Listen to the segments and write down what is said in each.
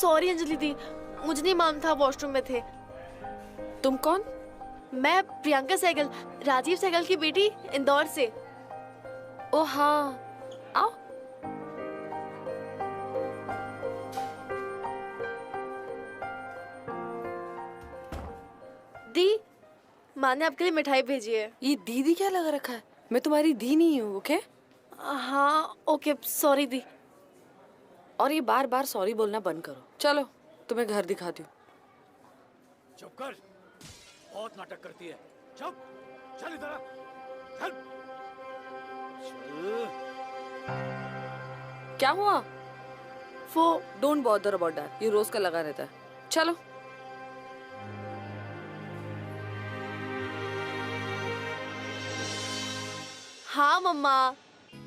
Sorry Anjali दी, मुझे नहीं मालूम था वॉशरूम में थे। तुम कौन? मैं प्रियंका सहगल, राजीव सहगल की बेटी, इंदौर से। ओ हाँ, आओ। दी, माँ ने आपके लिए मिठाई भेजी है। ये दीदी क्या लगा रखा है? मैं तुम्हारी दी नहीं हूँ, ओके? हाँ ओके, सॉरी दी। और ये बार बार सॉरी बोलना बंद करो। चलो तुम्हें घर दिखाती हूँ। चुप कर, बहुत नाटक करती है। चुप, चल इधर आ, चल। क्या हुआ? वो डोंट बॉदर अबाउट दैट, ये रोज का लगा रहता है। चलो। हाँ मम्मा,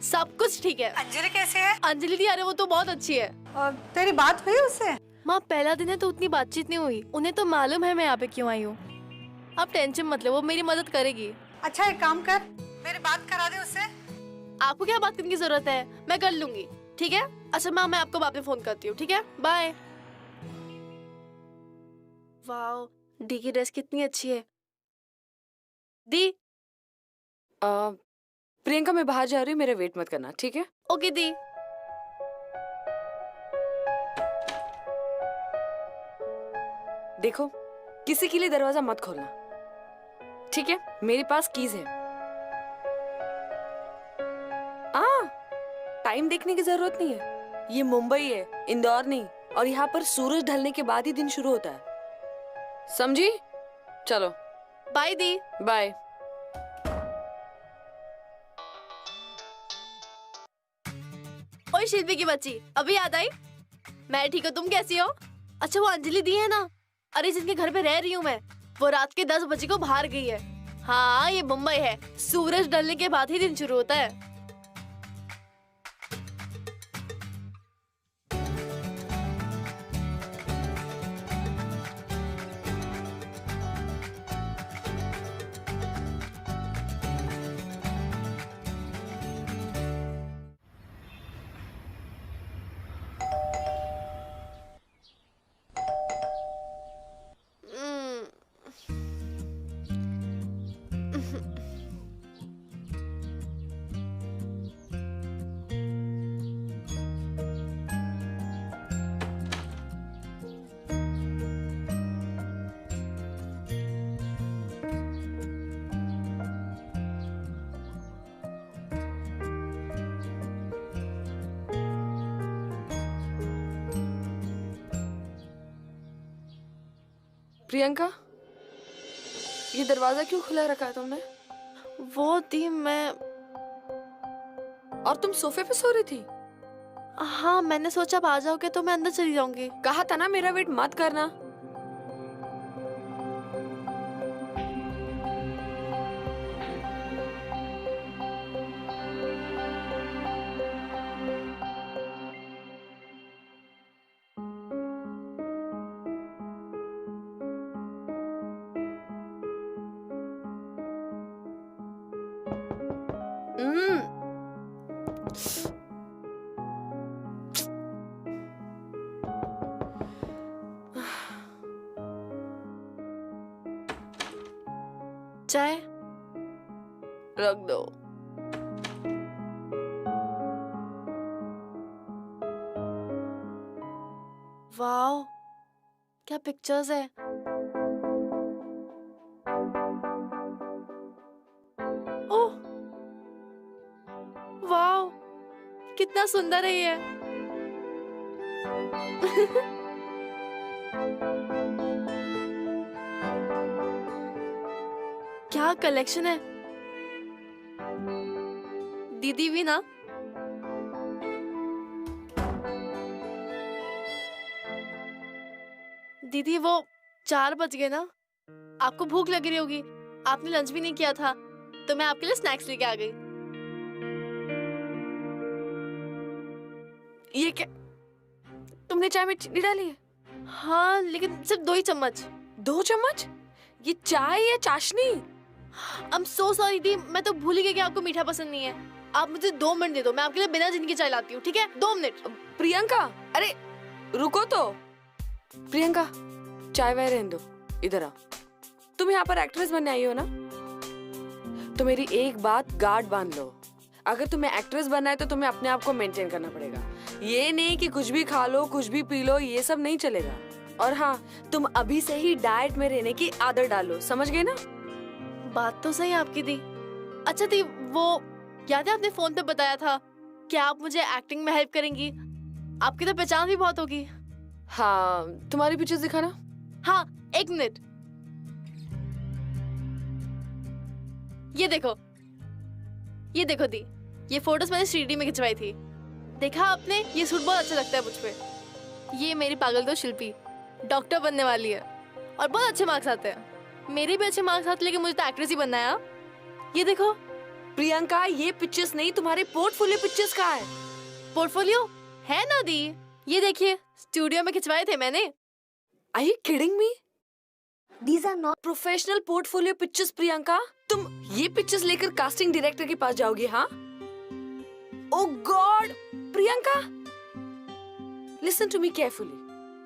सब कुछ ठीक है। अंजलि कैसे है? अंजलि दी, अरे वो तो बहुत अच्छी है। और तेरी बात हुई उससे? माँ पहला दिन है तो उतनी बातचीत नहीं हुई, उन्हें तो मालूम है मैं यहाँ पे क्यों आई हूँ। आप टेंशन मत लो, वो मेरी मदद करेगी। अच्छा एक काम कर, मेरी बात करा दे उससे। आपको क्या बात करने की जरूरत है, मैं कर लूंगी, ठीक है? अच्छा माँ, मैं आपको बाद में फोन करती हूँ, ठीक है? बाय। वाओ, डी की ड्रेस कितनी अच्छी है। दी। प्रियंका मैं बाहर जा रही हूँ, मेरे वेट मत करना, ठीक है? ओके दी। देखो, किसी के लिए दरवाजा मत खोलना, ठीक है? मेरे पास कीज है। टाइम देखने की जरूरत नहीं है, ये मुंबई है, इंदौर नहीं। और यहाँ पर सूरज ढलने के बाद ही दिन शुरू होता है, समझी? चलो बाय दी। बाय। ओए शिल्पी की बच्ची, अभी याद आई? मैं ठीक हूँ, तुम कैसी हो? अच्छा वो अंजलि दी है ना, अरे जिनके घर पे रह रही हूँ मैं, वो रात के 10 बजे को बाहर गई है। हाँ ये मुंबई है, सूरज ढलने के बाद ही दिन शुरू होता है। प्रियंका, ये दरवाजा क्यों खुला रखा है तुमने? वो दी मैं, और तुम सोफे पे सो रही थी? हाँ मैंने सोचा आप आ जाओगे तो मैं अंदर चली जाऊंगी। कहा था ना मेरा वेट मत करना। चाय रख दो। वाओ, क्या पिक्चर्स है। ओह वाओ, कितना सुंदर है ये। क्या कलेक्शन है। दीदी भी ना। दीदी वो 4 बज गए ना, आपको भूख लग रही होगी, आपने लंच भी नहीं किया था तो मैं आपके लिए स्नैक्स लेके आ गई। ये क्या, तुमने चाय में चीनी डाली है? हाँ लेकिन सिर्फ 2 ही चम्मच। 2 चम्मच? ये चाय या चाशनी? आई एम सो सॉरी दी, मैं तो भूल ही गई कि आपको मीठा पसंद नहीं है। आप मुझे 2 मिनट दे दो, मैं आपके लिए बिना चीनी की चाय लाती हूँ, ठीक है? 2 मिनट। प्रियंका, अरे रुको तो। प्रियंका, चाय वाय रहने दो, इधर आओ। तुम यहाँ पर एक्ट्रेस बनने आई हो ना? तो मेरी एक बात गार्ड बांध लो। अगर तुम्हें एक्ट्रेस बनना है तो तुम्हें अपने आप को मेंटेन करना पड़ेगा। ये नहीं कि कुछ भी खा लो, कुछ भी पी लो, ये सब नहीं चलेगा। और हाँ, तुम अभी से ही डाइट में रहने की आदत डालो, समझ गए ना? बात तो सही आपकी दी। अच्छा दी, वो याद है आपने फोन पे बताया था कि आप मुझे एक्टिंग में हेल्प करेंगी? आपकी तो पहचान भी बहुत होगी। हाँ, तुम्हारी पिक्चर्स दिखाना। हाँ, 1 मिनट। ये देखो दी, ये फोटोज मैंने 3D में खिंचवाई थी। देखा आपने? ये सूट बहुत अच्छा लगता है मुझ पे। ये मेरी पागल तो शिल्पी डॉक्टर बनने वाली है और बहुत अच्छे मार्क्स आते हैं। मेरे भी अच्छे मार्क्स आते, लेकिन मुझे तो एक्ट्रेस ही बनना है। हाँ? ये देखो। प्रियंका, ये पिक्चर्स नहीं, तुम्हारे पोर्टफोलियो पिक्चर्स का है। पोर्टफोलियो है ना दी? ये देखिए, स्टूडियो में खिंचवाए थे मैंने। Are you kidding me? These are not professional portfolio pictures, Priyanka. तुम ये पिक्चर्स लेकर कास्टिंग डायरेक्टर के पास जाओगी, हाँ? Oh God, Priyanka, listen to me carefully.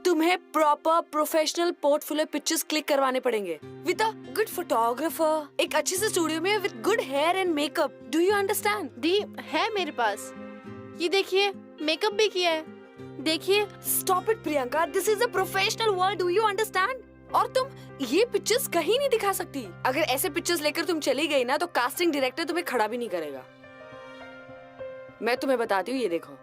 तुम्हें proper professional portfolio pictures click करवाने पड़ेंगे विद अ गुड फोटोग्राफर, एक अच्छे से स्टूडियो में with good hair and makeup. Do you understand? दी है मेरे पास, ये देखिए, मेकअप भी किया है। देखिए। Stop it Priyanka, this is a professional world, do you understand? और तुम ये पिक्चर्स कहीं नहीं दिखा सकती। अगर ऐसे पिक्चर्स लेकर तुम चली गई ना तो कास्टिंग डायरेक्टर तुम्हें खड़ा भी नहीं करेगा। मैं तुम्हें बताती हूँ, ये देखो,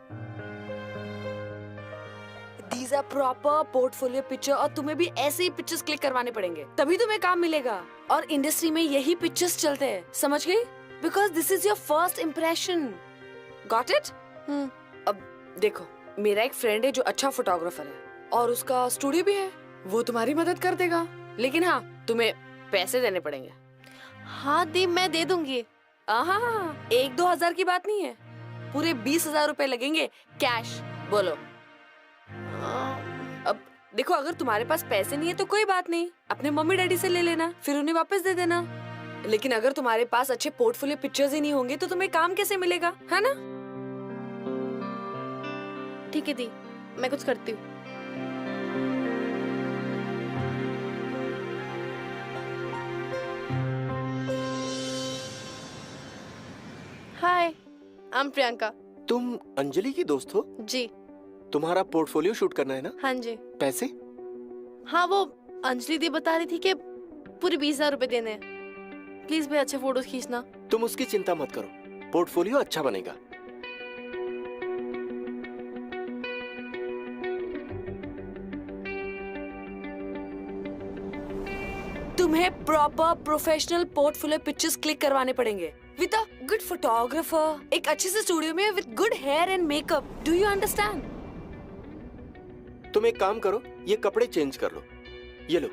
These are proper portfolio picture, और तुम्हें भी ऐसे ही पिक्चर्स क्लिक करवाने पड़ेंगे, तभी तुम्हें काम मिलेगा। और इंडस्ट्री में यही पिक्चर्स चलते हैं, समझ गई? Because this is your first impression. Got it? अब देखो, मेरा एक फ्रेंड है जो अच्छा फोटोग्राफर है और उसका स्टूडियो भी है, वो तुम्हारी मदद कर देगा। लेकिन हाँ, तुम्हें पैसे देने पड़ेंगे। हाँ दी, मैं दे दूंगी। हाँ, 1-2 हजार की बात नहीं है, पूरे 20,000 रुपए लगेंगे कैश। बोलो। अब देखो, अगर तुम्हारे पास पैसे नहीं है तो कोई बात नहीं, अपने मम्मी डैडी से ले लेना, फिर उन्हें वापस दे देना। लेकिन अगर तुम्हारे पास अच्छे पोर्टफोलियो पिक्चर्स ही नहीं होंगे तो तुम्हें काम कैसे मिलेगा, है ना? ठीक है दी, मैं कुछ करती हूँ। हाय, आई एम प्रियंका। तुम अंजलि की दोस्त हो? जी। तुम्हारा पोर्टफोलियो शूट करना है ना? हाँ जी। पैसे? हाँ, वो अंजलि दी बता रही थी कि पूरे 20,000 रुपए देने हैं। प्लीज भाई, अच्छे फोटोज खींचना। तुम उसकी चिंता मत करो, पोर्टफोलियो अच्छा बनेगा। तुम्हें proper professional portfolio pictures click करवाने पड़ेंगे विद अ गुड फोटोग्राफर, एक अच्छे से स्टूडियो में with good hair and makeup. Do you understand? तुम एक काम करो, ये कपड़े चेंज कर लो। ये लो।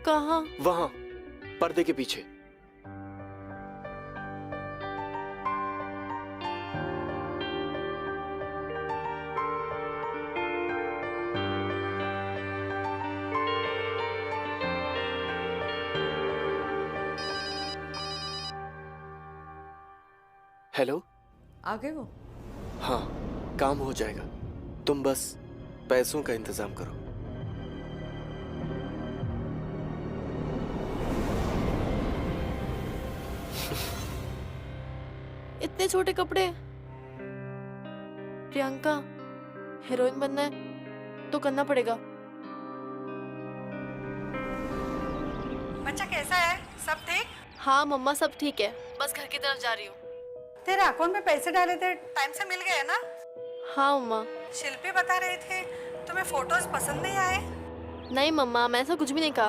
कहाँ? वहाँ, पर्दे के पीछे। हेलो, आ गए वो? हाँ, काम हो जाएगा, तुम बस पैसों का इंतजाम करो। इतने छोटे कपड़े। प्रियंका, हीरोइन बनना है तो करना पड़ेगा। बच्चा कैसा है? सब ठीक? हाँ मम्मा, सब ठीक है, बस घर की तरफ जा रही हूँ। तेरे अकाउंट में पैसे डाले थे, टाइम से मिल गए ना? हाँ मम्मा। शिल्पी बता रही थी तुम्हें फोटोज पसंद नहीं आए। नहीं मम्मा, मैं ऐसा कुछ भी नहीं कहा।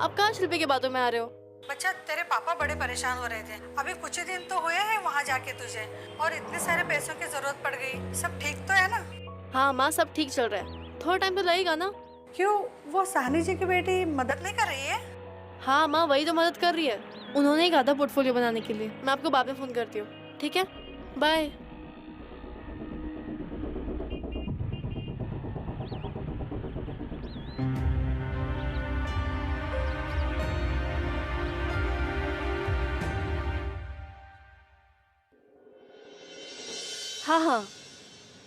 आप कहाँ शिल्पी के बातों में आ रहे हो? बच्चा, तेरे पापा बड़े परेशान हो रहे थे, अभी कुछ ही दिन तो हुए हैं वहाँ जाके तुझे, और इतने सारे पैसों की जरूरत पड़ गई। सब ठीक तो है ना? हाँ माँ, सब ठीक चल रहा है, थोड़ा टाइम तो लगेगा ना। क्यों, वो साहनी जी की बेटी मदद नहीं कर रही है? हाँ माँ, वही तो मदद कर रही है। उन्होंने ही कहा था पोर्टफोलियो बनाने के लिए। मैं आपको बाद में फोन करती हूँ, ठीक है? बाय। हाँ हाँ,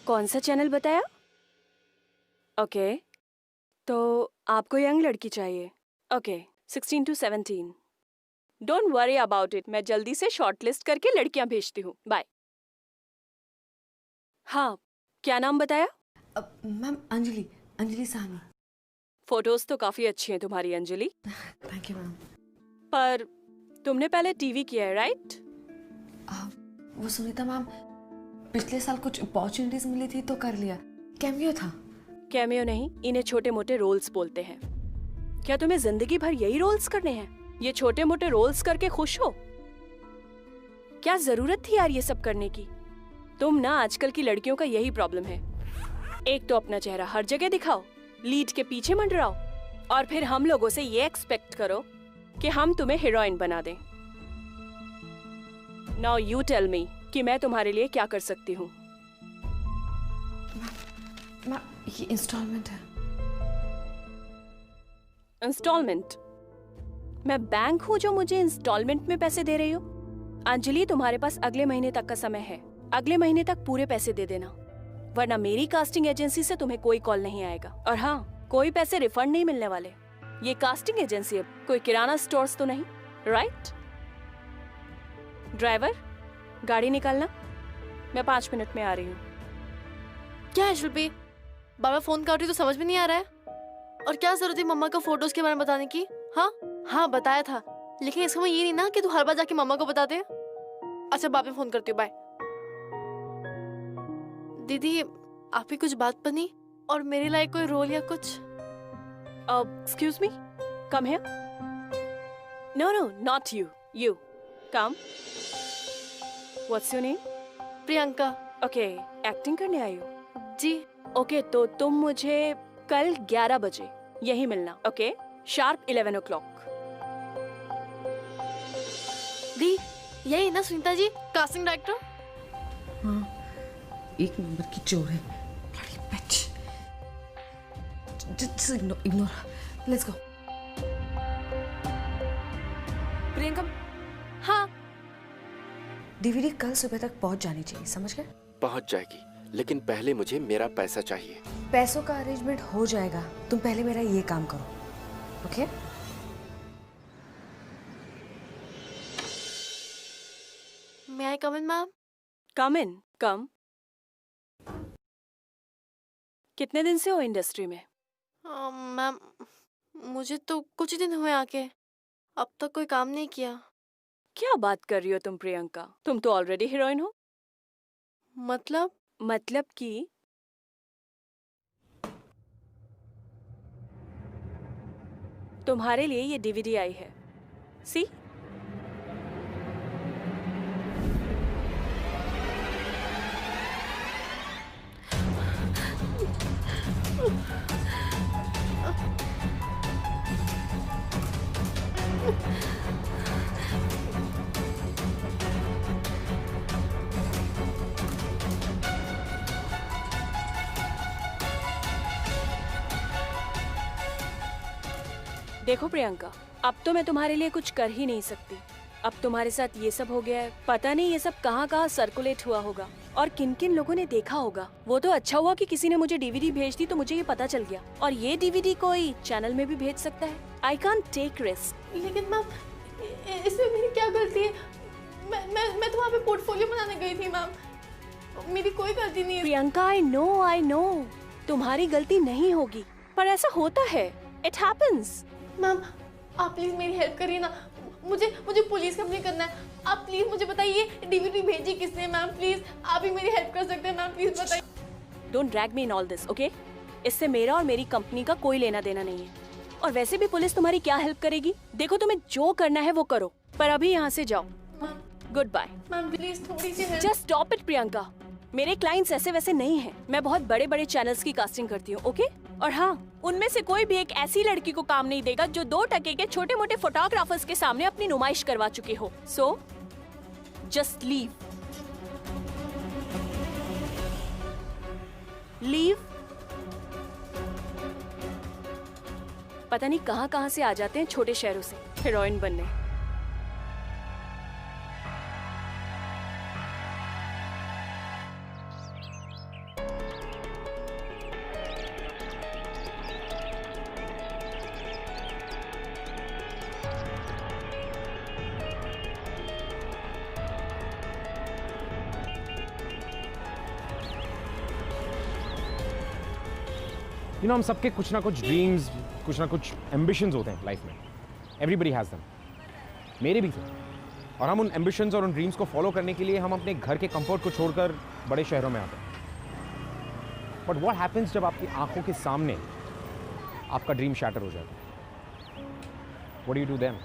कौन सा चैनल बताया? ओके, तो आपको यंग लड़की चाहिए? Okay, 16 to 17। Don't worry about it, मैं जल्दी से शॉर्टलिस्ट करके लड़कियां भेजती हूँ। बाय। हाँ, क्या नाम बताया? मैम अंजलि, अंजलि साहनी। फोटोज तो काफी अच्छी हैं तुम्हारी अंजलि, थैंक यू मैम। पर तुमने पहले टीवी किया है, राइट? वो सुनीता मैम, पिछले साल कुछ अपॉर्चुनिटीज मिली थी तो कर लिया, कैमियो था। कैमियो नहीं, इन्हें छोटे मोटे रोल्स बोलते हैं। क्या तुम्हें जिंदगी भर यही रोल्स करने हैं? ये छोटे मोटे रोल्स करके खुश हो? क्या जरूरत थी यार ये सब करने की? तुम ना आजकल की लड़कियों का यही प्रॉब्लम है। एक तो अपना चेहरा हर जगह दिखाओ, लीड के पीछे मंडराओ, और फिर हम लोगों से ये एक्सपेक्ट करो कि हम तुम्हें हीरोइन बना दें। नाउ यू टेल मी कि मैं तुम्हारे लिए क्या कर सकती हूँ? मैम ये इंस्टॉलमेंट है। इंस्टॉलमेंट? मैं बैंक हूँ जो मुझे इंस्टॉलमेंट में पैसे दे रही हो? अंजलि, तुम्हारे पास अगले महीने तक का समय है। अगले महीने तक पूरे पैसे दे देना, वरना मेरी कास्टिंग एजेंसी से तुम्हें कोई कॉल नहीं आएगा। और हाँ, कोई पैसे रिफंड नहीं मिलने वाले। ये कास्टिंग एजेंसी है, कोई किराना स्टोर्स तो नहीं, राइट? ड्राइवर, गाड़ी निकालना, मैं 5 मिनट में आ रही हूँ। क्या है शिल्पी, बाबा फोन काट रही तो समझ में नहीं आ रहा है? और क्या जरूरत है मम्मा को फोटोज के बारे में बताने की? हाँ बताया था, लेकिन इसका मतलब ये नहीं ना कि तू हर बार जाके मम्मा को बताते। अच्छा बाद में फोन करती हूँ, बाय। दीदी आपकी कुछ बात बनी और मेरे लायक कोई रोल या कुछ? Excuse me, come here. No no, not you, you come. What's your name? Priyanka. Okay, acting करने आई हो? जी। ओके, तो तुम मुझे कल 11 बजे यही मिलना, ओके? Sharp 11 o'clock। दी यही ना सुनीता जी, कास्टिंग डायरेक्टर? हाँ, एक नंबर की चोर है, bloody bitch। Just ignore her. Let's go। Priyanka, हाँ डीवीडी कल सुबह तक पहुंच जानी चाहिए, समझ गए? पहुंच जाएगी, लेकिन पहले मुझे मेरा पैसा चाहिए। पैसों का अरेंजमेंट हो जाएगा, तुम पहले मेरा ये काम करो, okay? may I come in ma'am? Come in, come. कितने दिन से हो इंडस्ट्री में? मैम मुझे तो कुछ ही दिन हुए आके, अब तक कोई काम नहीं किया। क्या बात कर रही हो तुम प्रियंका? तुम तो ऑलरेडी हीरोइन हो। मतलब कि तुम्हारे लिए ये डीवीडी आई है। सी, देखो प्रियंका, अब तो मैं तुम्हारे लिए कुछ कर ही नहीं सकती। अब तुम्हारे साथ ये सब हो गया है, पता नहीं ये सब कहाँ कहाँ सर्कुलेट हुआ होगा और किन किन लोगों ने देखा होगा। वो तो अच्छा हुआ कि किसी ने मुझे डीवीडी भेज दी तो मुझे ये पता चल गया, और ये डीवीडी कोई चैनल में भी भेज सकता है। I can't take risk. लेकिन मैम इसमें मेरी क्या गलती है? मैं तो वहाँ पे पोर्टफोलियो बनाने गई थी मैम, मेरी कोई गलती नहीं है। प्रियंका, आई नो तुम्हारी गलती नहीं होगी, पर ऐसा होता है, इट हैपेंस। मैम आप प्लीज मेरी हेल्प करिए ना, मुझे पुलिस कंप्लेन करना है। आप प्लीज मुझे बताइए डीवीडी भेजी किसने? मैम प्लीज आप ही मेरी हेल्प कर सकते हैं, मैम प्लीज बताइए। Don't drag me in all this, okay? इससे मेरा और मेरी कंपनी का कोई लेना देना नहीं है, और वैसे भी पुलिस तुम्हारी क्या हेल्प करेगी? देखो, तुम्हें जो करना है वो करो, पर अभी यहाँ से जाओ। Good bye. मैम प्लीज थोड़ी सी help. Just stop it Priyanka. मेरे क्लाइंट्स ऐसे वैसे नहीं हैं, मैं बहुत बड़े बड़े चैनल्स की कास्टिंग करती हूँ, ओके? और हाँ, उनमें से कोई भी एक ऐसी लड़की को काम नहीं देगा जो 2 टके के छोटे मोटे फोटोग्राफर्स के सामने अपनी नुमाइश करवा चुकी हो। So just leave. पता नहीं कहाँ कहाँ से आ जाते हैं छोटे शहरों से हीरोइन बनने। यू नो हम सबके कुछ ना कुछ ड्रीम्स, कुछ ना कुछ एम्बिशंस होते हैं लाइफ में. Everybody has them. मेरे भी थे. और हम उन एम्बिशंस और उन ड्रीम्स को फॉलो करने के लिए हम अपने घर के कंफर्ट को छोड़कर बड़े शहरों में आते हैं. बट व्हाट हैपेंस जब आपकी आंखों के सामने आपका ड्रीम शैटर हो जाता है? What do you do then?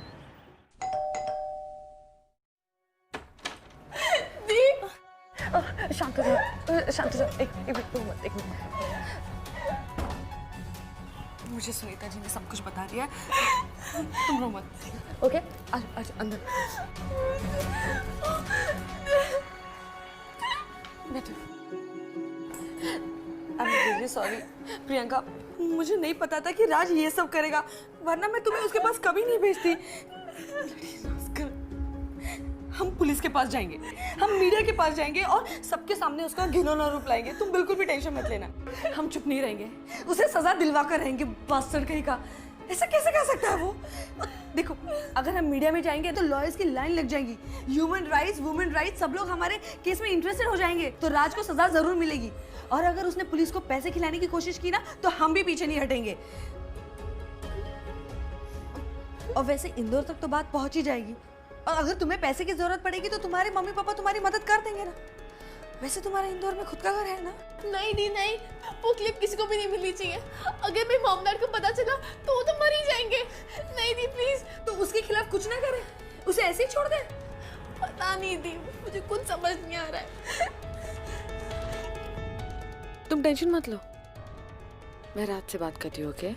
शांत हो जाओ, शांत हो जाओ. एक मिनट, एक मिनट. मुझे सुनीता जी ने सब कुछ बता दिया है. तुम रो मत. ओके, आज अंदर बैठो. I am really sorry Priyanka. मुझे नहीं पता था कि राज ये सब करेगा, वरना मैं तुम्हें उसके पास कभी नहीं भेजती. हम पुलिस के पास जाएंगे, हम मीडिया के पास जाएंगे और सबके सामने उसका घिनौना रूप लाएंगे. तुम बिल्कुल भी टेंशन मत लेना. हम चुप नहीं रहेंगे, उसे सजा दिलवा कर रहेंगे. बास्टर्ड कहीं का. ऐसा कैसे कर सकता है वो? देखो, अगर हम मीडिया में जाएंगे तो लॉयर्स की लाइन लग जाएगी. ह्यूमन राइट्स, वुमेन राइट्स, सब लोग हमारे केस में इंटरेस्टेड हो जाएंगे. तो राज को सजा जरूर मिलेगी. और अगर उसने पुलिस को पैसे खिलाने की कोशिश की ना, तो हम भी पीछे नहीं हटेंगे. और वैसे इंदौर तक तो बात पहुंच ही जाएगी. और अगर तुम्हें पैसे की जरूरत पड़ेगी तो तुम्हारे मम्मी पापा तुम्हारी मदद कर देंगे ना. वैसे तुम्हारा इंदौर में खुद का घर है ना? नहीं दी नहीं, वो क्लिप किसी को भी नहीं मिलनी चाहिए. अगर मेरे मॉम-डैड को पता चला तो वो तो मर ही जाएंगे. नहीं दी प्लीज. तो उसके खिलाफ कुछ ना करें, उसे ऐसे ही छोड़ दे. पता नहीं दी, मुझे कुछ समझ नहीं आ रहा है. तुम टेंशन मत लो, मैं रात से बात करती हूँ. ओके?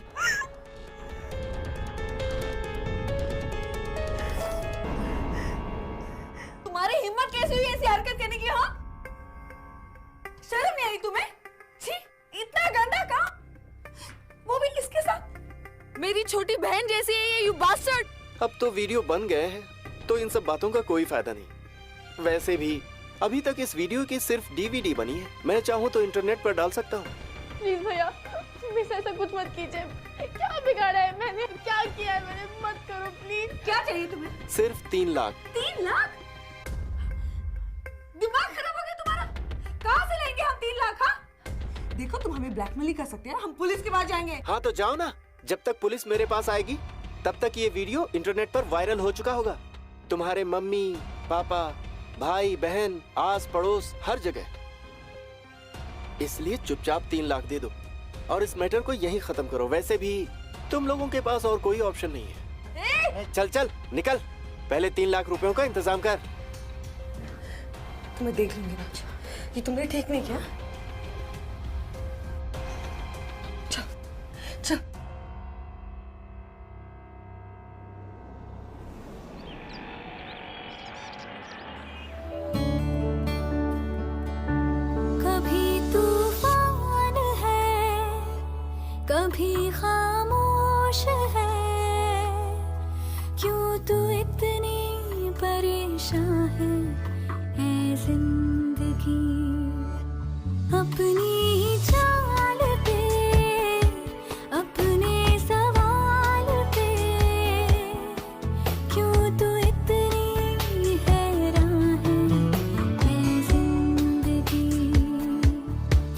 तुम्हारी हिम्मत कैसे हुई ऐसी हरकत करने की? हाँ, शर्म नहीं आई तुम्हें? छी, इतना गंदा काम, वो भी किसके साथ? मेरी छोटी बहन जैसी है ये, यू बास्टर्ड. अब तो वीडियो बन गए हैं तो इन सब बातों का कोई फायदा नहीं. वैसे भी अभी तक इस वीडियो की सिर्फ डीवीडी बनी है. मैं चाहूँ तो इंटरनेट पर डाल सकता हूँ. प्लीज भैया, प्लीज ऐसा कुछ मत कीजिए. क्या बिगाड़ा है मैंने, क्या किया है मैंने? मत करो प्लीज. क्या चाहिए तुम्हें? सिर्फ 3 लाख. 3 लाख? दिमाग खराब हो गया तुम्हारा? कहाँ से लेंगे हम 3 लाख? हाँ, देखो तुम हमें ब्लैकमेल ही कर सकते हैं. हम पुलिस के पास जाएंगे. हाँ तो जाओ ना. जब तक पुलिस मेरे पास आएगी तब तक ये वीडियो इंटरनेट पर वायरल हो चुका होगा. तुम्हारे मम्मी पापा, भाई बहन, आस पड़ोस, हर जगह. इसलिए चुपचाप 3 लाख दे दो और इस मैटर को यहीं खत्म करो. वैसे भी तुम लोगों के पास और कोई ऑप्शन नहीं है. चल चल निकल, पहले 3 लाख रुपयों का इंतजाम कर. तुम्हें देख लूंगी राज, ये तुमने ठीक नहीं किया. चल चल. कभी तूफान है, कभी खामोश है. क्यों तू इतनी परेशान है ऐ जिंदगी? अपनी ही चाल पे, अपने सवाल पे, क्यों तू इतनी हैरान है ऐ जिंदगी?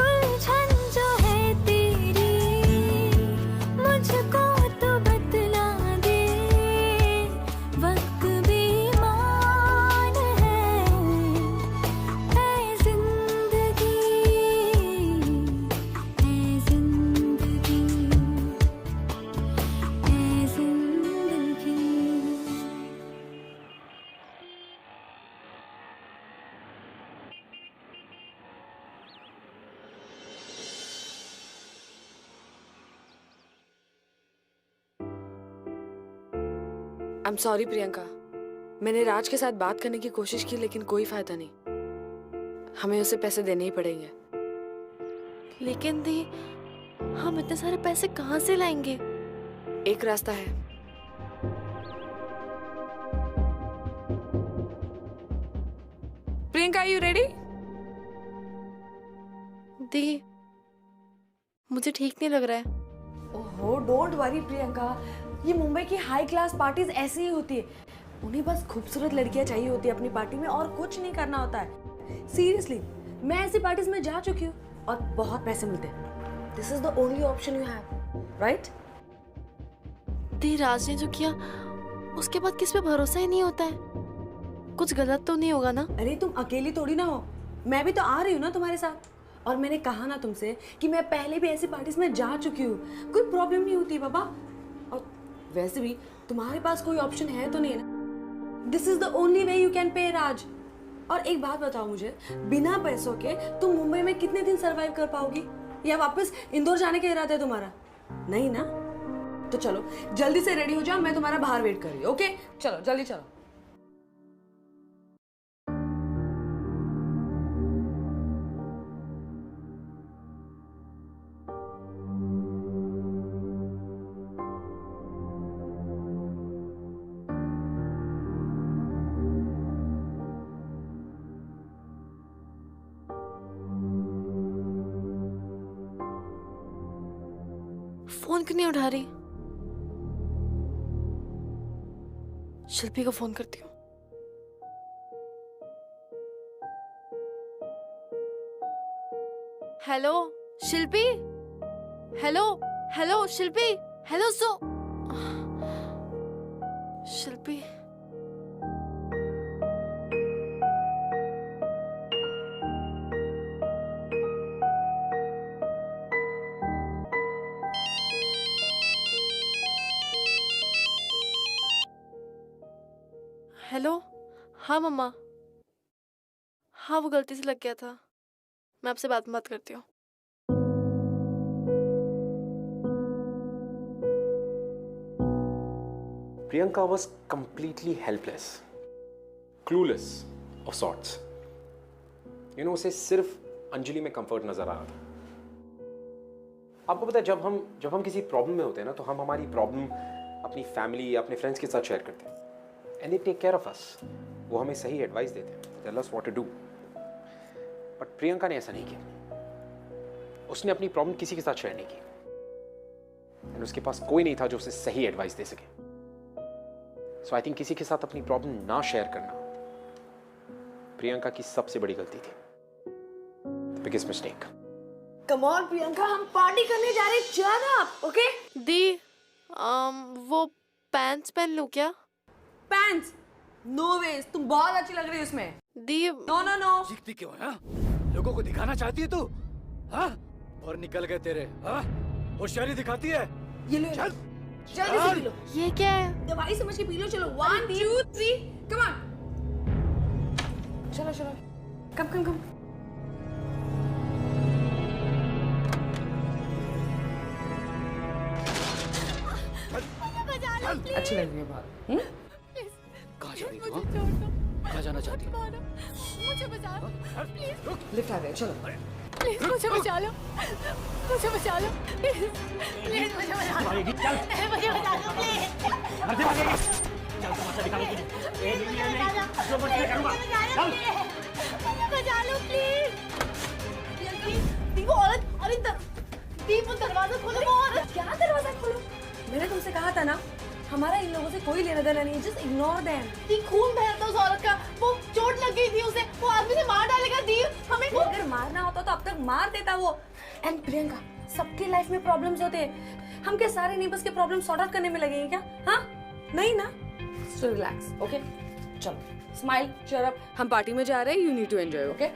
उलझन जो है तेरी मुझको तो बतला दे. वक्त बेईमान है ऐ जिंदगी, ऐ जिंदगी, ऐ जिंदगी. आई एम सॉरी प्रियंका, मैंने राज के साथ बात करने की कोशिश की लेकिन कोई फायदा नहीं. हमें उसे पैसे देने ही पड़ेंगे. लेकिन दी, हम इतने सारे पैसे कहाँ से लाएंगे? एक रास्ता है. Priyanka, are you ready? दी, मुझे ठीक नहीं लग रहा है. ओहो, डोंट वरी प्रियंका, ये मुंबई की हाई क्लास पार्टीज ऐसी ही होती है. उन्हें बस खूबसूरत लड़कियां चाहिए होती है अपनी पार्टी में और कुछ नहीं करना होता है. सीरियसली, मैं ऐसी पार्टीज में जा चुकी हूँ और बहुत पैसे मिलते हैं. This is the only option you have, right? दी, राज ने जो किया उसके बाद किस पे भरोसा ही नहीं होता है। कुछ गलत तो नहीं होगा ना? अरे तुम अकेली थोड़ी ना हो, मैं भी तो आ रही हूँ ना तुम्हारे साथ। और मैंने कहा ना तुमसे कि मैं पहले भी ऐसी पार्टीज में जा चुकी हूँ, कोई प्रॉब्लम नहीं होती बाबा। और वैसे भी तुम्हारे पास कोई ऑप्शन है तो नहीं ना। This is the only way you can pay Raj. और एक बात बताओ मुझे, बिना पैसों के तुम मुंबई में कितने दिन सरवाइव कर पाओगी? या वापस इंदौर जाने का इरादा है तुम्हारा? नहीं ना? तो चलो जल्दी से रेडी हो जाओ, मैं तुम्हारा बाहर वेट कर रही हूँ। ओके चलो जल्दी चलो। फोन क्यों नहीं उठा रही? शिल्पी को फोन करती हूँ। हेलो शिल्पी, हेलो हेलो शिल्पी, हेलो शिल्पी। हेलो, हाँ मम्मा। हाँ वो गलती से लग गया था, मैं आपसे बात करती हूँ। Priyanka was completely helpless, clueless of sorts. You know, उसे सिर्फ अंजलि में कंफर्ट नजर आ रहा था। आपको पता है, जब हम किसी प्रॉब्लम में होते हैं ना, तो हम हमारी प्रॉब्लम अपनी फैमिली या अपने फ्रेंड्स के साथ शेयर करते हैं। And they take care of us. वो हमें सही एडवाइस देते हैं, tell us what to do. But Priyanka ने ऐसा नहीं किया। उसने अपनी प्रॉब्लम किसी के साथ शेयर नहीं की। एंड उसके पास कोई नहीं था जो उसे सही एडवाइस दे सके। सो आई थिंक किसी के साथ अपनी प्रॉब्लम ना शेयर करना प्रियंका की सबसे बड़ी गलती थी, biggest mistake. Come on Priyanka, हम पार्टी करने जा रहे हैं, चल आप। ओके दी, वो पैंट्स पहन लूं क्या? पैंट्स? नो वेज, तुम बहुत अच्छी लग रही हो इसमें। दी, नो नो नो। दिखती क्यों है? लोगों को दिखाना चाहती है तू? हाँ? और निकल गए तेरे। हाँ? होशियारी दिखाती है। ये लो, चल जल्दी से पी लो। ये क्या है? दवाई समझ के पी लो। चलो 1 2 3 कम ऑन। चलो चलो, कम। अच्छी लग रही है बहुत। कहाँ जा रही तू? कहाँ जाना चाहती है? मुझे बचा लो प्लीज, लिफ्ट आ गया, चलो। प्लीज मुझे बचा लो, मुझे बचा लो प्लीज, प्लीज मुझे बचा लो, मुझे बचा लो प्लीज। घर से भागेगी? चल तमाशा दिखाऊं तुझे। एक भी नहीं, जो मर्जी करूँगा। चल। मुझे बचा लो प्लीज। दी, वो औरत, अरे दी, वो दरवाजा खोलो। वो औरत, क्या दरवाजा खोलो? मैंने तुमसे कहा था ना, हमारा इन लोगों से कोई लेना देना नहीं, जस्ट इग्नोर देम। दी, खून बह रहा था उस औरत का, वो चोट लग गई थी उसे, वो आदमी से मार डालेगा। दी, हमें वो अगर मारना होता तो अब तक मार देता वो। एंड प्रियंका, सबकी लाइफ में प्रॉब्लम्स होते हैं, हम क्या सारे नेबर्स के प्रॉब्लम सॉर्ट आउट करने में लगेंगे क्या? हाँ नहीं ना? So relax, okay? चलो स्माइल, चीयर अप, हम पार्टी में जा रहे हैं, you need to enjoy, okay?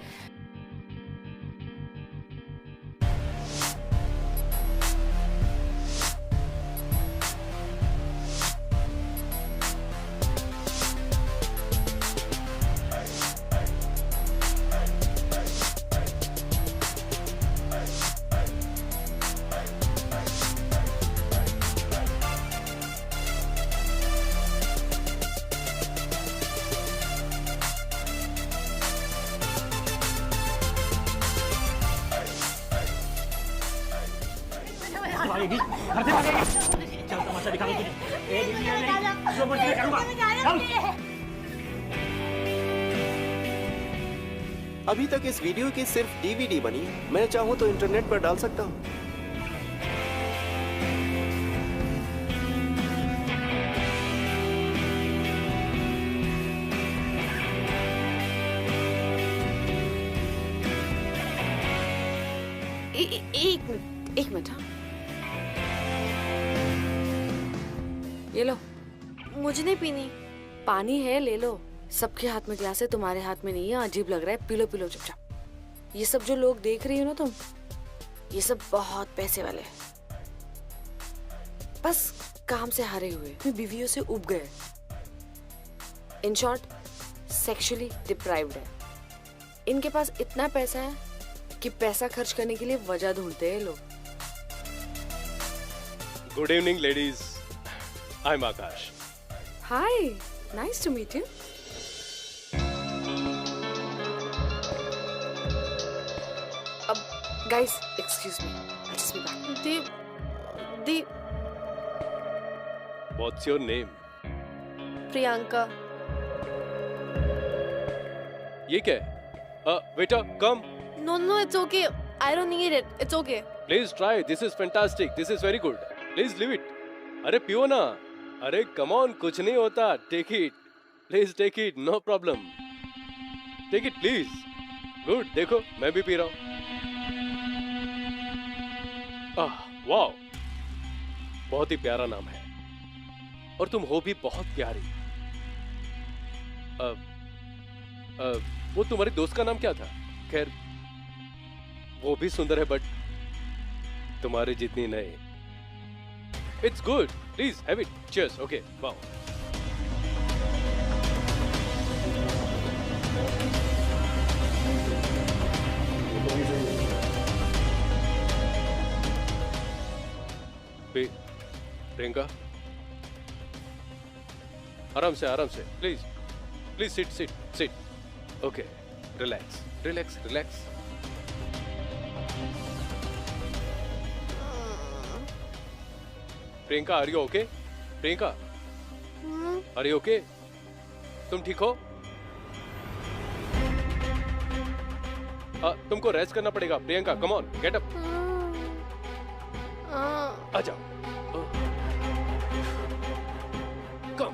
भागेगी? घर से भागेगी? चल तमाशा दिखाऊं तुझे। एक भी नहीं, जो मर्जी करूँगा। चल। अभी तक इस वीडियो की सिर्फ डीवीडी बनी है। मैं चाहूँ तो इंटरनेट पर डाल सकता हूँ। एक मिनट, एक मिनट। हाँ, ये लो, मुझे नहीं पीनी। पानी है, ले लो। सबके हाथ में ग्लास है, तुम्हारे हाथ में नहीं है। अजीब लग रहा है, पी लो पी लो चुपचाप। ये सब जो लोग देख रही हो ना तुम, ये सब बहुत पैसे वाले हैं, बस काम से हारे हुए, बीवियों से उब गए, इन शॉर्ट सेक्सुअली डिप्राइव्ड है। इनके पास इतना पैसा है कि पैसा खर्च करने के लिए वजह ढूंढते हैं लोग। Good evening ladies, I am Akash. Hi, nice to meet you. अब guys excuse me, I just be back. दी व्हाट्स योर नेम? प्रियंका। ये क्या है? बेटा come, No, it's okay. I don't need it. It's okay. Please try, this is fantastic, this is very good, please leave it. अरे पियो ना, अरे come on, कुछ नहीं होता, take it, please take it, no problem, take it please. Good, देखो मैं भी पी रहा हूँ। वाओ, बहुत ही प्यारा नाम है, और तुम हो भी बहुत प्यारी। वो तुम्हारी दोस्त का नाम क्या था? खैर वो भी सुंदर है, बट तुम्हारी जितनी नहीं। It's good, please have it, cheers. Okay, wow. Priyanka, आराम से, please please sit sit sit. Okay, relax relax relax. Priyanka, are you okay? Priyanka, are you okay? तुम ठीक हो? तुमको रेस्ट करना पड़ेगा Priyanka, come on, get up, आ जाओ। कम,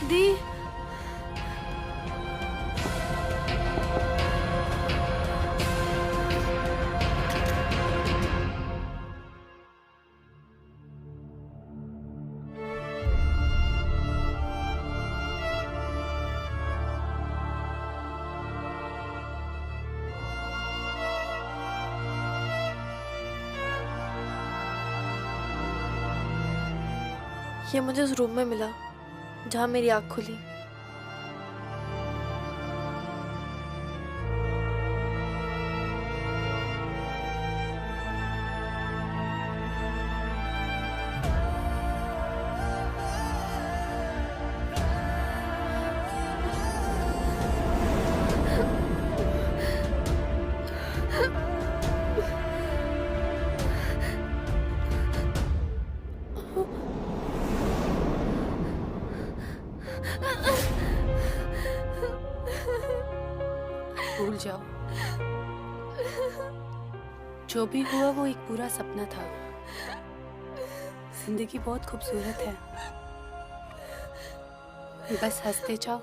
दी ये मुझे उस रूम में मिला जहां मेरी आँख खुली। भूल जाओ, जो भी हुआ वो एक पूरा सपना था। जिंदगी बहुत खूबसूरत है, बस हंसते जाओ,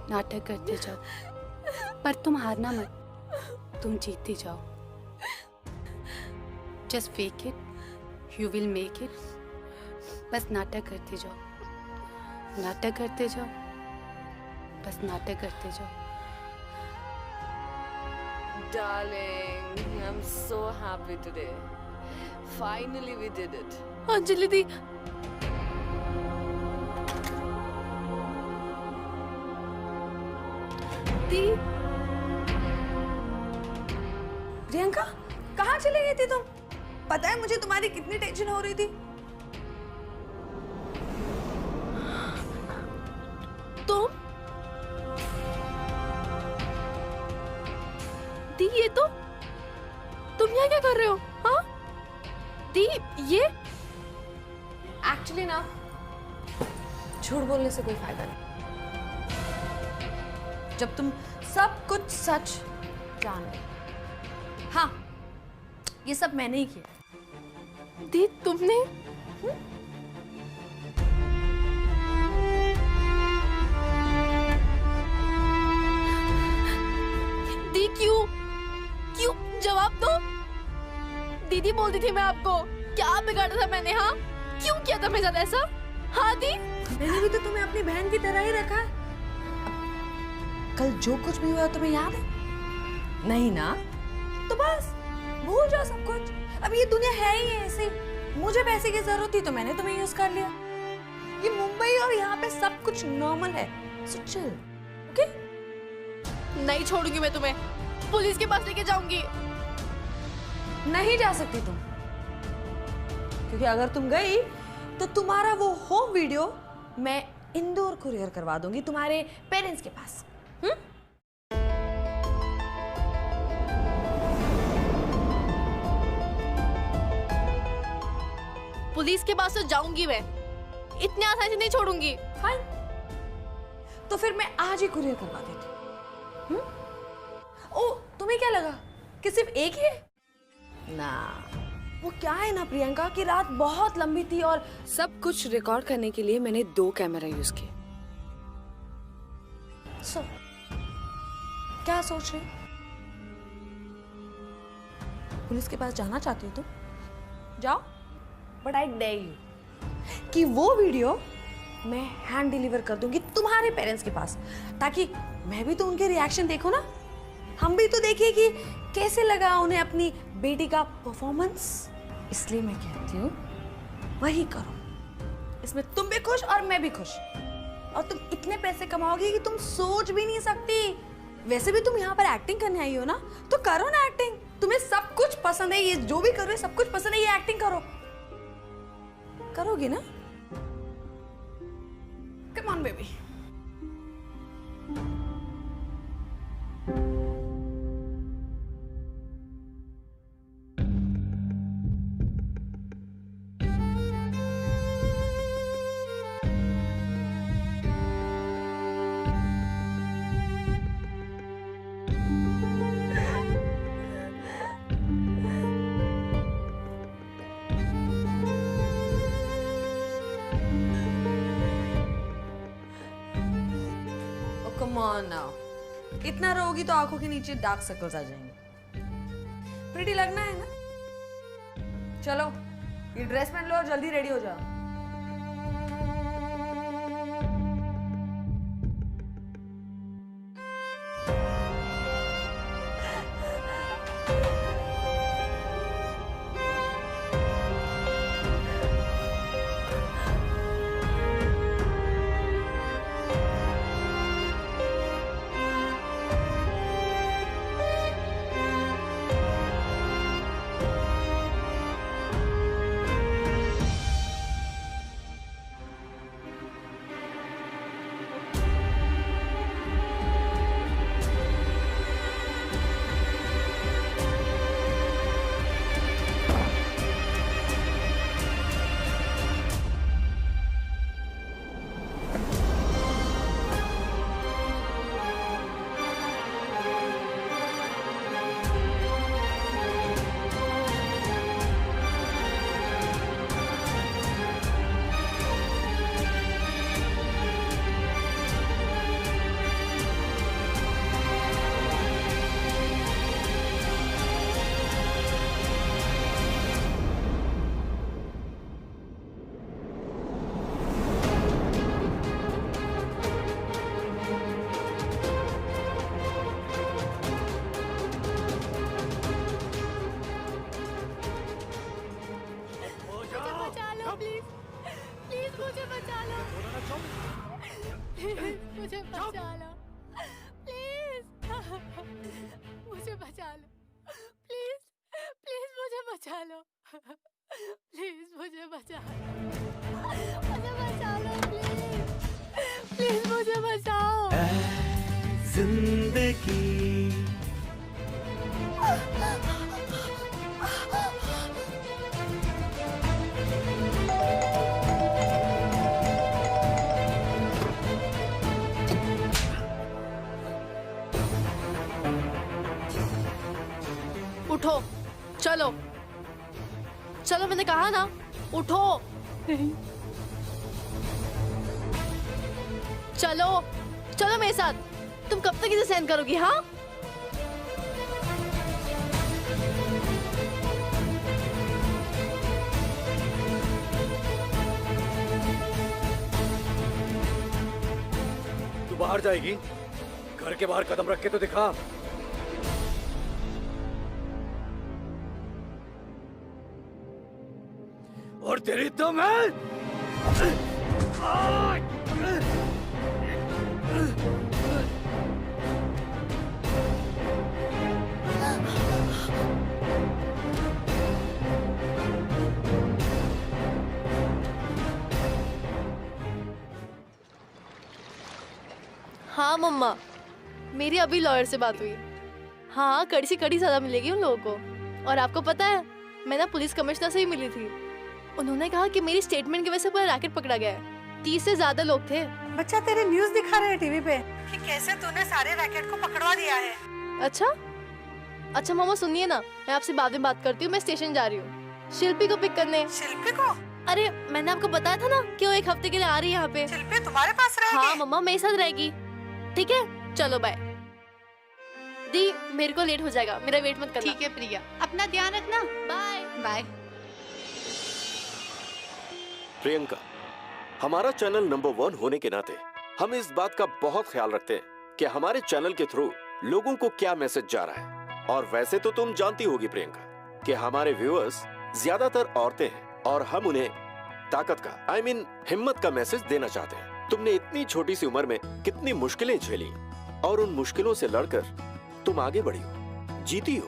नाटक करते जाओ, पर तुम हारना मत, तुम जीतते जाओ। Just fake it, you will make it, बस नाटक करते जाओ। नाटक करते जाओ, बस नाटक करते जाओ। Darling, I'm so happy today. Finally we did it. Anjali दी, दी, प्रियंका, कहाँ चली गई थी तुम? पता है मुझे तुम्हारी कितनी टेंशन हो रही थी। तुम? दी, ये तो तुम यहाँ क्या कर रहे हो? हाँ दी, ये एक्चुअली ना, झूठ बोलने से कोई फायदा नहीं। जब तुम सब कुछ सच जान गए। हाँ, ये सब मैंने ही किया। दी, तुमने? दी, क्यों क्यों? जवाब दो। दीदी बोलती थी मैं आपको, क्या बिगाड़ा था मैंने? हाँ, क्यों किया था मेरे साथ ऐसा? हाँ दी, मैंने भी तो तुम्हें अपनी बहन की तरह ही रखा है। कल जो कुछ भी हुआ तुम्हें याद है? नहीं ना? तो बस भूल जाओ सब कुछ। अब ये दुनिया है ही ऐसी। मुझे पैसे की जरूरत थी तो मैंने तुम्हें यूज कर लिया। ये मुंबई और यहाँ पे सब कुछ नॉर्मल है। So chill, okay? नहीं छोड़ूंगी मैं तुम्हें, पुलिस के पास लेके जाऊंगी। नहीं जा सकती तुम, क्योंकि अगर तुम गई तो तुम्हारा वो होम वीडियो मैं इंदौर कुरियर करवा दूंगी तुम्हारे पेरेंट्स के पास। पुलिस के पास तो जाऊंगी मैं, इतने आसानी से नहीं छोड़ूंगी। फाइन, तो फिर मैं आज ही कुरियर करवा देती हूँ। ओ, तुम्हें क्या लगा कि सिर्फ एक ही है? ना, वो क्या है ना प्रियंका कि रात बहुत लंबी थी और सब कुछ रिकॉर्ड करने के लिए मैंने 2 कैमरा यूज किए। सो क्या सोच रही? पुलिस के पास जाना चाहती हो तुम? जाओ, बट आई डेयर यू कि वो वीडियो मैं हैंड डिलीवर कर दूंगी तुम्हारे पेरेंट्स के पास, ताकि मैं भी तो उनके रिएक्शन देखो ना। हम भी तो देखिए कि कैसे लगा उन्हें अपनी बेटी का परफॉर्मेंस। इसलिए मैं कहती हूँ वही करो। इसमें तुम भी खुश और मैं भी खुश, और तुम इतने पैसे कमाओगी कि तुम सोच भी नहीं सकती। वैसे भी तुम यहाँ पर एक्टिंग करने आई हो ना, तो करो ना एक्टिंग। तुम्हें सब कुछ पसंद है, ये जो भी करो सब कुछ पसंद है, ये एक्टिंग करो। करोगी ना? Come on baby. Come on now. इतना रोगी तो आंखों के नीचे डार्क सर्कल्स आ जाएंगे। प्रिटी लगना है ना? चलो, ये ड्रेस पहन लो और जल्दी रेडी हो जाओ। प्लीज प्लीज मुझे बचा लो, प्लीज मुझे बचा लो, प्लीज मुझे बचा लो, प्लीज प्लीज मुझे बचा लो, प्लीज मुझे बचा लो, मुझे बचा लो, प्लीज प्लीज मुझे बचाओ। जिंदगी उठो, चलो चलो, मैंने कहा ना उठो। चलो चलो मेरे साथ, तुम कब तक इसे सहन करोगी? हाँ तू बाहर जाएगी? घर के बाहर कदम रख के तो दिखा। और तेरी तो मैं हाँ मम्मा, मेरी अभी लॉयर से बात हुई। हाँ, कड़ी से कड़ी सजा मिलेगी उन लोगों को। और आपको पता है, मैं ना पुलिस कमिश्नर से ही मिली थी। उन्होंने कहा कि मेरी स्टेटमेंट की वजह से पूरा रैकेट पकड़ा गया है। 30 से ज्यादा लोग थे। बच्चा तेरे न्यूज दिखा रहे हैं टीवी पे कि कैसे तूने सारे रैकेट को पकड़वा दिया है। अच्छा अच्छा मामा सुनिए ना, मैं आपसे बाद में बात करती हूँ। मैं स्टेशन जा रही हूँ शिल्पी को पिक करने। शिल्पी को? अरे मैंने आपको बताया था ना कि वो 1 हफ्ते के लिए आ रही है यहाँ पे। शिल्पी तुम्हारे पास रहेगी? हाँ मम्मा, मेरे साथ रहेगी। ठीक है, चलो बाय। दी, मेरे को लेट हो जाएगा, मेरा वेट मत करना। ठीक है प्रिया, अपना ध्यान रखना। Bye bye. प्रियंका, हमारा चैनल नंबर 1 होने के नाते हम इस बात का बहुत ख्याल रखते हैं कि हमारे चैनल के थ्रू लोगों को क्या मैसेज जा रहा है। और वैसे तो तुम जानती होगी प्रियंका कि हमारे व्यूअर्स ज्यादातर औरतें हैं और हम उन्हें ताकत का हिम्मत का मैसेज देना चाहते हैं। तुमने इतनी छोटी सी उम्र में कितनी मुश्किलें झेली और उन मुश्किलों से लड़कर तुम आगे बढ़ी हो, जीती हो,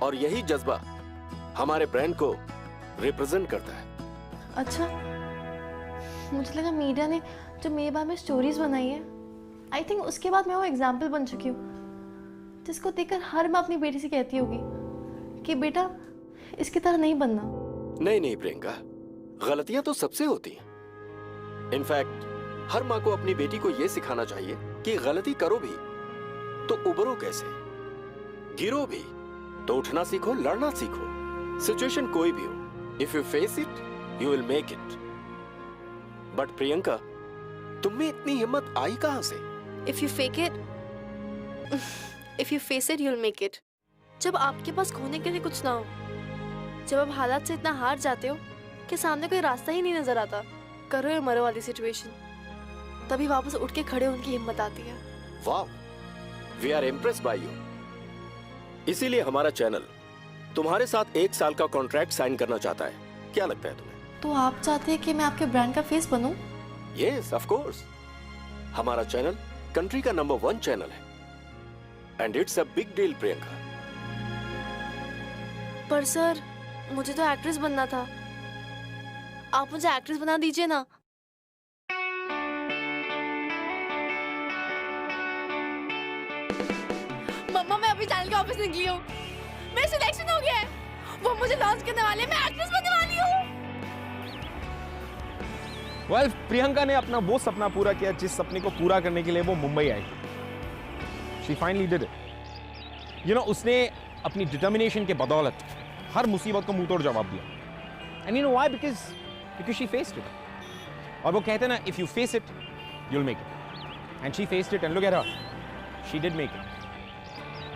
और यही जज्बा हमारे ब्रांड को रिप्रेजेंट करता है। अच्छा, मुझे लगा मीडिया ने जो मेरे बारे में स्टोरीज बनाई है, आई थिंक उसके बाद मैं वो एग्जाम्पल बन चुकी हूँ, जिसको देखकर हर माँ अपनी बेटी से कहती होगी कि बेटा इसकी तरह नहीं बनना। नहीं नहीं प्रियंका, गलतियां तो सबसे होती हैं। इनफैक्ट हर माँ को अपनी बेटी को यह सिखाना चाहिए कि गलती करो भी तो उबरो कैसे, गिरो भी तो उठना सीखो, लड़ना सीखो। सिचुएशन कोई भी हो, if you face it you will make it. But Priyanka, तुम में इतनी हिम्मत आई कहां से? If you fake it, if you face it you will make it. जब आपके पास खोने के लिए कुछ ना हो, जब आप हालात से इतना हार जाते हो कि सामने कोई रास्ता ही नहीं नजर आता, करो या मरो वाली सिचुएशन, तभी वापस उठ के खड़े होने की हिम्मत आती है। वाह, we are impressed by you. इसीलिए हमारा चैनल तुम्हारे साथ 1 साल का कॉन्ट्रैक्ट साइन करना चाहता है। क्या लगता है तुम्हें? तो आप चाहते हैं कि मैं आपके ब्रांड का फेस बनूं? Yes, of course. हमारा चैनल कंट्री का नंबर 1 चैनल है and it's a big deal Priyanka. पर सर, मुझे तो एक्ट्रेस बनना था। आप मुझे एक्ट्रेस बना दीजिए ना। मम्मा, मैं अभी चैनल के ऑफिस निकली हूँ। मेरा सिलेक्शन हो गया है, वो मुझे लॉन्च करने वाले हैं, मैं एक्ट्रेस बनने वाली हूँ। वेल, प्रियंका ने अपना वो सपना पूरा किया जिस सपने को पूरा करने के लिए वो मुंबई आई। She finally did it. You know, उसने अपनी डिटर्मिनेशन के बदौलत हर मुसीबत को मुंह तोड़ जवाब दिया। And you know why? Because she faced it. और वो कहते हैं ना, if you face it you will make it. And she faced it and look at her, she did make it.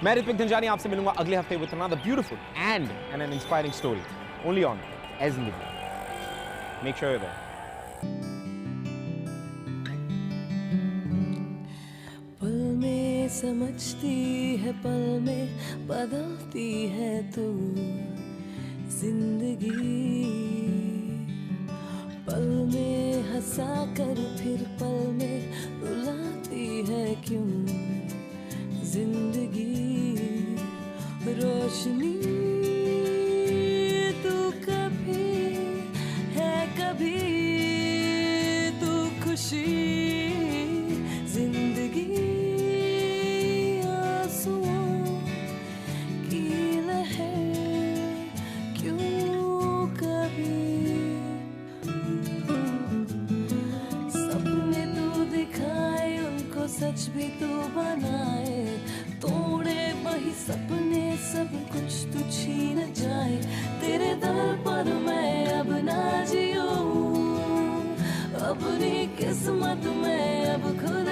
मैं ऋत्विक धनजानी आपसे मिलूंगा अगले हफ्ते with another beautiful and an inspiring story only on एज जिंदगी। Make sure you are there. पल में समझती है, पल में बदलती है तू जिंदगी। हंसा कर फिर पल में रुलाती है क्यों जिंदगी रोशनी तू कभी है कभी तू खुशी जिंदगी आंसुओं की लहर क्यों कभी सपने तू दिखाए उनको सच भी तू बनाए तोड़े वही सपने सब कुछ तू छीन जाए तेरे दर पर मैं अब ना जियूं अपनी किस्मत में अब खुद